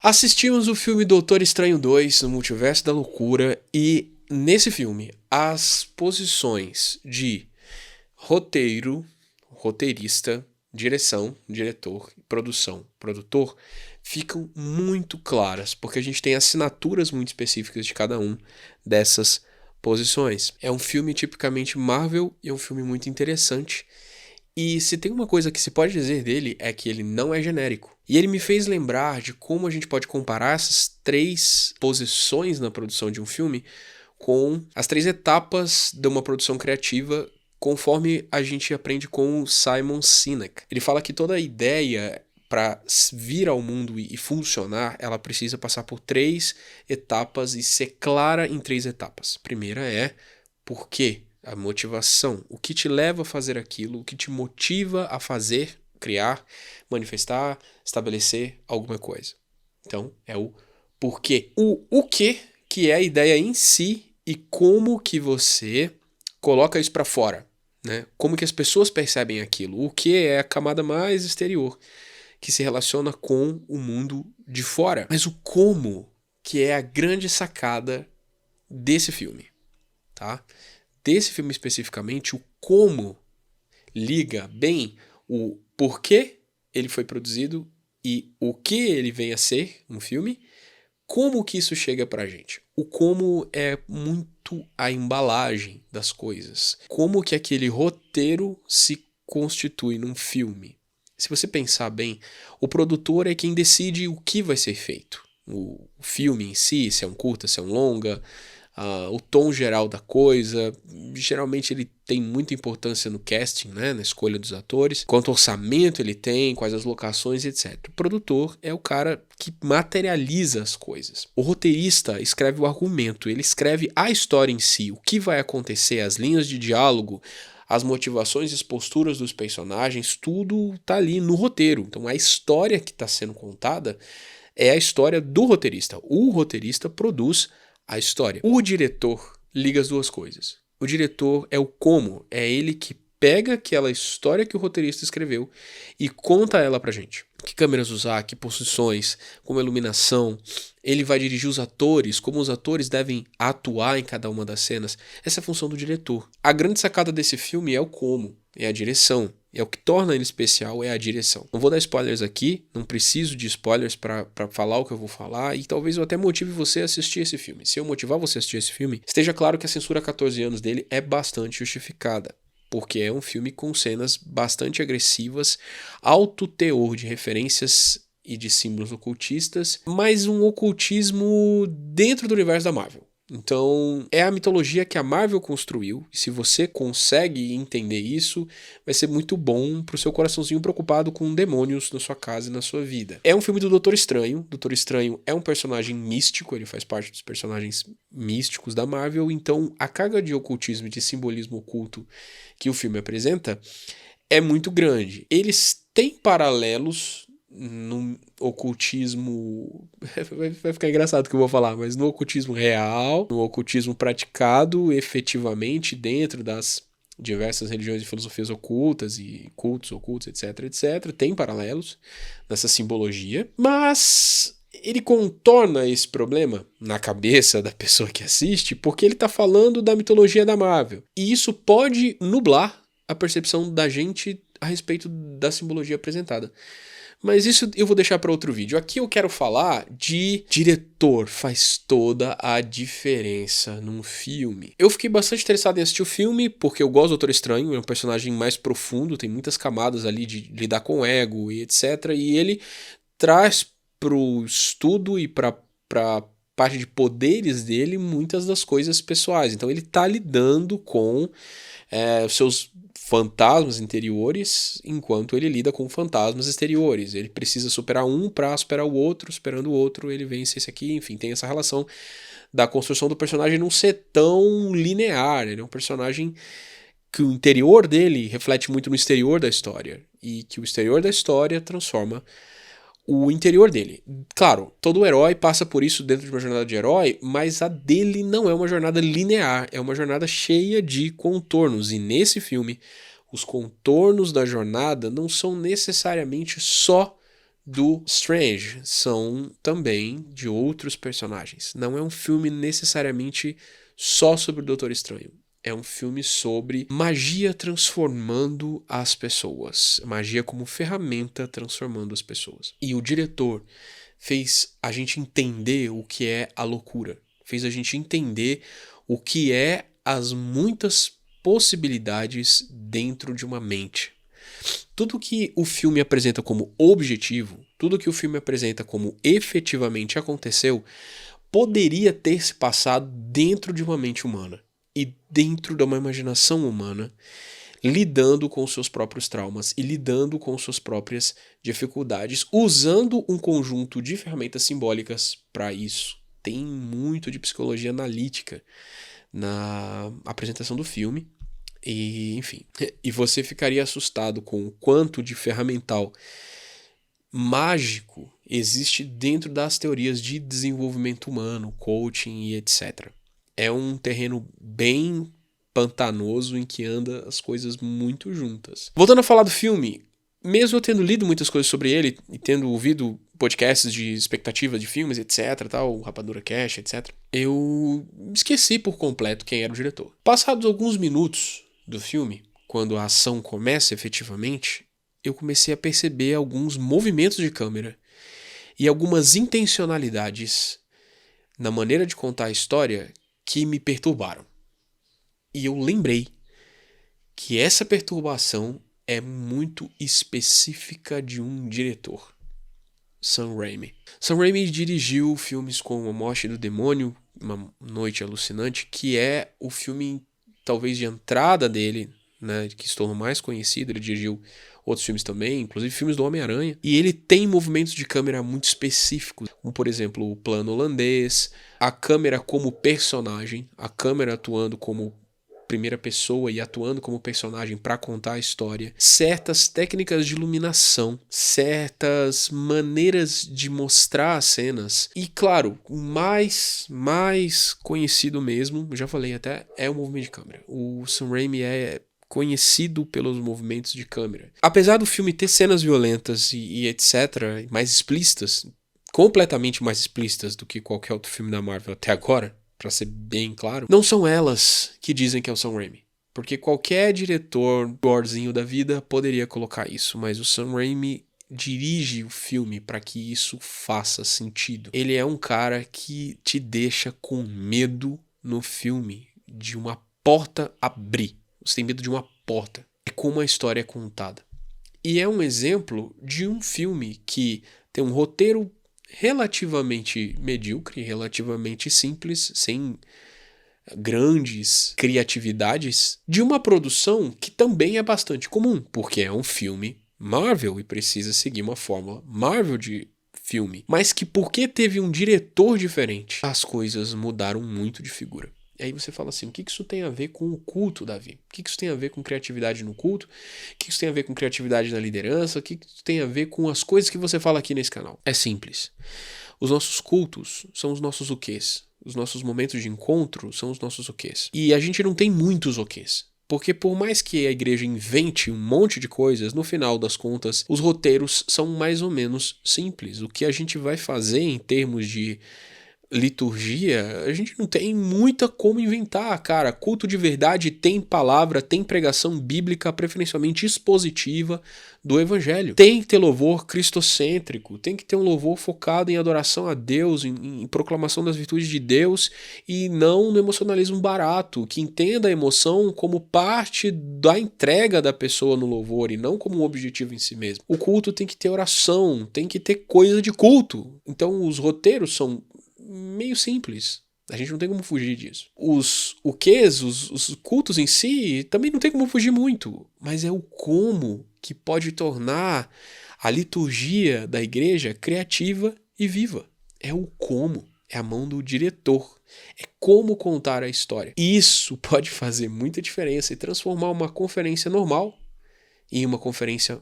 Assistimos o filme Doutor Estranho 2 no Multiverso da Loucura e nesse filme as posições de roteiro, roteirista, direção, diretor, produção, produtor ficam muito claras, porque a gente tem assinaturas muito específicas de cada um dessas posições. É um filme tipicamente Marvel e é um filme muito interessante. E se tem uma coisa que se pode dizer dele é que ele não é genérico. E ele me fez lembrar de como a gente pode comparar essas três posições na produção de um filme com as três etapas de uma produção criativa, conforme a gente aprende com o Simon Sinek. Ele fala que toda ideia para vir ao mundo e funcionar, ela precisa passar por três etapas e ser clara em três etapas. A primeira é por quê? A motivação, o que te leva a fazer aquilo, o que te motiva a fazer, criar, manifestar, estabelecer alguma coisa. Então, é o porquê. O que é a ideia em si e como que você coloca isso para fora, né? Como que as pessoas percebem aquilo. O que é a camada mais exterior, que se relaciona com o mundo de fora. Mas o como que é a grande sacada desse filme, tá? Desse filme especificamente, o como liga bem o porquê ele foi produzido e o que ele vem a ser um filme, como que isso chega pra gente. O como é muito a embalagem das coisas. Como que aquele roteiro se constitui num filme. Se você pensar bem, o produtor é quem decide o que vai ser feito. O filme em si, se é um curta, se é um longa, o tom geral da coisa. Geralmente ele tem muita importância no casting, né, na escolha dos atores, quanto orçamento ele tem, quais as locações, etc. O produtor é o cara que materializa as coisas. O roteirista escreve o argumento, ele escreve a história em si, o que vai acontecer, as linhas de diálogo, as motivações e as posturas dos personagens, tudo tá ali no roteiro. Então a história que está sendo contada é a história do roteirista. O roteirista produz a história. O diretor liga as duas coisas. O diretor é o como, é ele que pega aquela história que o roteirista escreveu e conta ela pra gente. Que câmeras usar, que posições, como iluminação. Ele vai dirigir os atores, como os atores devem atuar em cada uma das cenas. Essa é a função do diretor. A grande sacada desse filme é o como, é a direção. É o que torna ele especial, é a direção. Não vou dar spoilers aqui, não preciso de spoilers para falar o que eu vou falar, e talvez eu até motive você a assistir esse filme. Se eu motivar você a assistir esse filme, esteja claro que a censura a 14 anos dele é bastante justificada, porque é um filme com cenas bastante agressivas, alto teor de referências e de símbolos ocultistas, mas um ocultismo dentro do universo da Marvel. Então, é a mitologia que a Marvel construiu, e se você consegue entender isso, vai ser muito bom pro seu coraçãozinho preocupado com demônios na sua casa e na sua vida. É um filme do Doutor Estranho. Doutor Estranho é um personagem místico, ele faz parte dos personagens místicos da Marvel, então a carga de ocultismo e de simbolismo oculto que o filme apresenta é muito grande. Eles têm paralelos no ocultismo. Vai ficar engraçado o que eu vou falar, mas no ocultismo real, no ocultismo praticado efetivamente dentro das diversas religiões e filosofias ocultas e cultos ocultos, etc, etc, tem paralelos nessa simbologia, mas ele contorna esse problema na cabeça da pessoa que assiste porque ele está falando da mitologia da Marvel. E isso pode nublar a percepção da gente a respeito da simbologia apresentada. Mas isso eu vou deixar para outro vídeo. Aqui eu quero falar de diretor. Faz toda a diferença num filme. Eu fiquei bastante interessado em assistir o filme porque eu gosto do Doutor Estranho. É um personagem mais profundo, tem muitas camadas ali de lidar com o ego e etc. E ele traz pro estudo e pra parte de poderes dele muitas das coisas pessoais. Então ele tá lidando com os seus fantasmas interiores enquanto ele lida com fantasmas exteriores. Ele precisa superar um para superar o outro, superando o outro ele vence esse aqui, enfim, tem essa relação da construção do personagem não ser tão linear. Ele é um personagem que o interior dele reflete muito no exterior da história e que o exterior da história transforma o interior dele. Claro, todo herói passa por isso dentro de uma jornada de herói, mas a dele não é uma jornada linear, é uma jornada cheia de contornos. E nesse filme, os contornos da jornada não são necessariamente só do Strange são também de outros personagens. Não é um filme necessariamente só sobre o Doutor Estranho. É um filme sobre magia transformando as pessoas. Magia como ferramenta transformando as pessoas. E o diretor fez a gente entender o que é a loucura. Fez a gente entender o que é as muitas possibilidades dentro de uma mente. Tudo que o filme apresenta como objetivo, tudo que o filme apresenta como efetivamente aconteceu, poderia ter se passado dentro de uma mente humana e dentro de uma imaginação humana, lidando com seus próprios traumas e lidando com suas próprias dificuldades, usando um conjunto de ferramentas simbólicas para isso. Tem muito de psicologia analítica na apresentação do filme. E, enfim, e você ficaria assustado com o quanto de ferramental mágico existe dentro das teorias de desenvolvimento humano, coaching e etc. É um terreno bem pantanoso em que anda as coisas muito juntas. Voltando a falar do filme, mesmo eu tendo lido muitas coisas sobre ele e tendo ouvido podcasts de expectativa de filmes, etc, tal, Rapadura Cash, etc, eu esqueci por completo quem era o diretor. Passados alguns minutos do filme, quando a ação começa efetivamente, eu comecei a perceber alguns movimentos de câmera e algumas intencionalidades na maneira de contar a história que me perturbaram. E eu lembrei que essa perturbação é muito específica de um diretor, Sam Raimi. Sam Raimi dirigiu filmes como A Morte do Demônio, Uma Noite Alucinante, que é o filme talvez de entrada dele, né, que se tornou mais conhecido. Ele dirigiu outros filmes também, inclusive filmes do Homem-Aranha. E ele tem movimentos de câmera muito específicos, como por exemplo o plano holandês, a câmera como personagem, a câmera atuando como primeira pessoa e atuando como personagem para contar a história, certas técnicas de iluminação, certas maneiras de mostrar as cenas. E claro, o mais conhecido mesmo, já falei até, é o movimento de câmera. O Sam Raimi é conhecido pelos movimentos de câmera. Apesar do filme ter cenas violentas e etc, mais explícitas, completamente mais explícitas do que qualquer outro filme da Marvel até agora, pra ser bem claro, não são elas que dizem que é o Sam Raimi. Porque qualquer diretor gorzinho da vida poderia colocar isso, mas o Sam Raimi dirige o filme para que isso faça sentido. Ele é um cara que te deixa com medo no filme de uma porta abrir. Você tem medo de uma porta. É como a história é contada. E é um exemplo de um filme que tem um roteiro relativamente medíocre, relativamente simples, sem grandes criatividades, de uma produção que também é bastante comum, porque é um filme Marvel e precisa seguir uma fórmula Marvel de filme, mas que porque teve um diretor diferente, as coisas mudaram muito de figura. E aí você fala assim, o que isso tem a ver com o culto, Davi? O que isso tem a ver com criatividade no culto? O que isso tem a ver com criatividade na liderança? O que isso tem a ver com as coisas que você fala aqui nesse canal? É simples. Os nossos cultos são os nossos oquês. Os nossos momentos de encontro são os nossos oquês. E a gente não tem muitos oquês. Porque por mais que a igreja invente um monte de coisas, no final das contas, os roteiros são mais ou menos simples. O que a gente vai fazer em termos de liturgia, a gente não tem muita como inventar, cara. Culto de verdade tem palavra, tem pregação bíblica, preferencialmente expositiva do evangelho. Tem que ter louvor cristocêntrico, tem que ter um louvor focado em adoração a Deus, em proclamação das virtudes de Deus e não no emocionalismo barato, que entenda a emoção como parte da entrega da pessoa no louvor e não como um objetivo em si mesmo. O culto tem que ter oração, tem que ter coisa de culto. Então os roteiros são meio simples. A gente não tem como fugir disso. Os cultos em si, também não tem como fugir muito. Mas é o como que pode tornar a liturgia da igreja criativa e viva. É o como. É a mão do diretor. É como contar a história. Isso pode fazer muita diferença e transformar uma conferência normal em uma conferência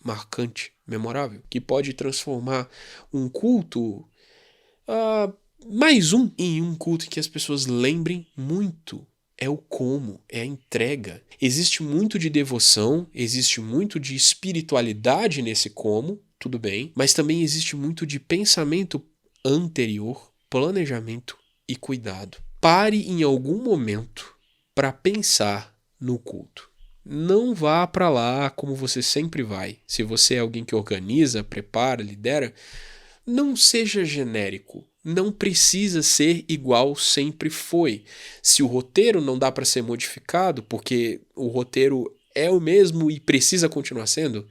marcante, memorável. Que pode transformar um culto mais um em um culto que as pessoas lembrem muito. É o como, é a entrega. Existe muito de devoção, existe muito de espiritualidade nesse como, tudo bem, mas também existe muito de pensamento anterior, planejamento e cuidado. Pare em algum momento para pensar no culto. Não vá para lá como você sempre vai. Se você é alguém que organiza, prepara, lidera, não seja genérico. Não precisa ser igual sempre foi. Se o roteiro não dá para ser modificado, porque o roteiro é o mesmo e precisa continuar sendo,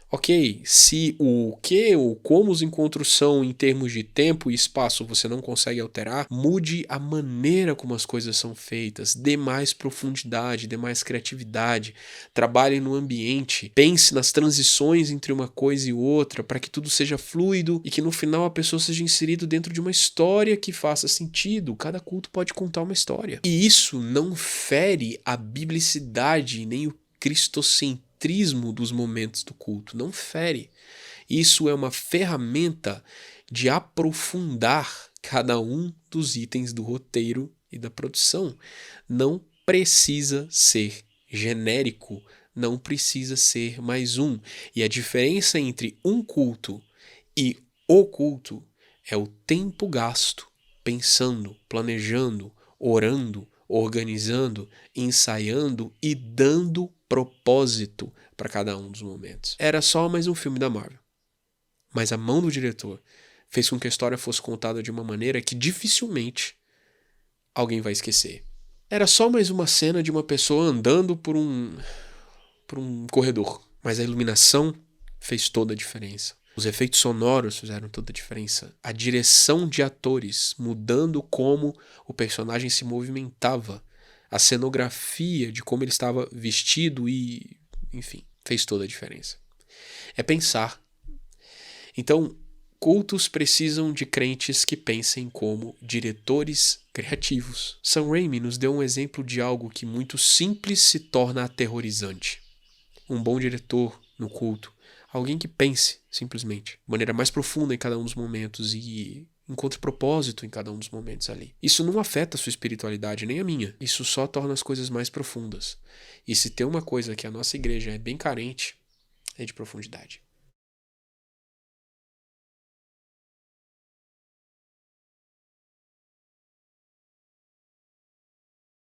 ok, se o que ou como os encontros são em termos de tempo e espaço você não consegue alterar, mude a maneira como as coisas são feitas, dê mais profundidade, dê mais criatividade, trabalhe no ambiente, pense nas transições entre uma coisa e outra para que tudo seja fluido e que no final a pessoa seja inserida dentro de uma história que faça sentido. Cada culto pode contar uma história. E isso não fere a biblicidade nem o cristocentrismo dos momentos do culto, não fere. Isso é uma ferramenta de aprofundar cada um dos itens do roteiro e da produção. Não precisa ser genérico, não precisa ser mais um. E a diferença entre um culto e o culto é o tempo gasto pensando, planejando, orando, organizando, ensaiando e dando propósito para cada um dos momentos. Era só mais um filme da Marvel. Mas a mão do diretor fez com que a história fosse contada de uma maneira que dificilmente alguém vai esquecer. Era só mais uma cena de uma pessoa andando por um corredor. Mas a iluminação fez toda a diferença. Os efeitos sonoros fizeram toda a diferença. A direção de atores mudando como o personagem se movimentava. A cenografia de como ele estava vestido e, enfim, fez toda a diferença. É pensar. Então, cultos precisam de crentes que pensem como diretores criativos. Sam Raimi nos deu um exemplo de algo que muito simples se torna aterrorizante. Um bom diretor no culto. Alguém que pense, simplesmente, de maneira mais profunda em cada um dos momentos e encontre propósito em cada um dos momentos ali. Isso não afeta a sua espiritualidade, nem a minha. Isso só torna as coisas mais profundas. E se tem uma coisa que a nossa igreja é bem carente, é de profundidade.